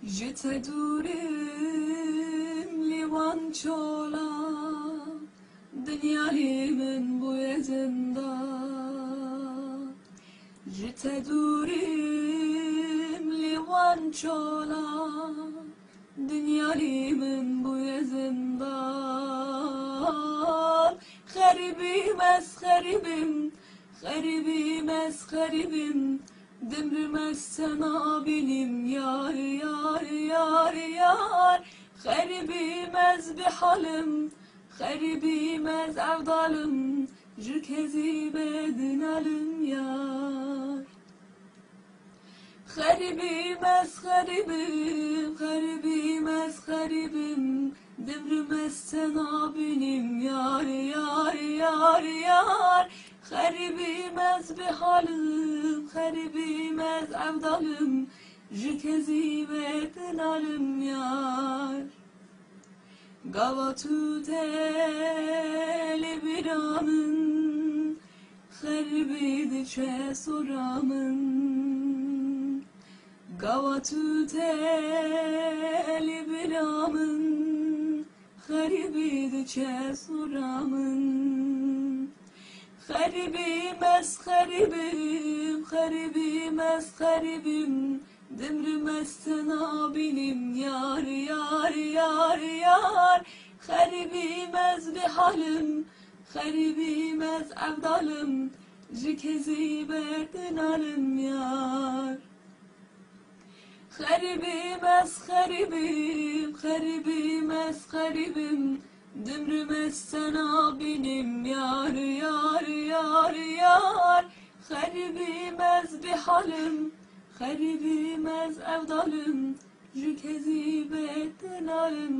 جت دورم لیوان چولا دنیای من بوی زندان جت دورم لیوان چولا دنیای من بوی زندان خریبیم از خریبیم خریبیم از خریبیم دمرم از سنا بینیم یار یار یار یار خریبیم از بحالم خریبیم از افضالم جركزي بدنالم yar خریبیم از خریبیم خریبیم از خریبیم دمرم از سنا بینیم یار یار یار یار خریبیم از بحالم خریبیم از افضالم جركزي بدنالم yar Gavatü teli biramın Kharbidi çe soramın Gavatü teli biramın Kharbidi çe soramın Kharibim az kharibim Kharibim az kharibim Demrim az sana benim yar yar yar yar Kharibim az bihalim Kharibim az avdalım Jikezi berdenalim yar Kharibim az kharibim Kharibim az kharibim Demrim az sana benim yar yar yar yar Kharibim az bihalim خریبیم از افضالم جركزي بدنالم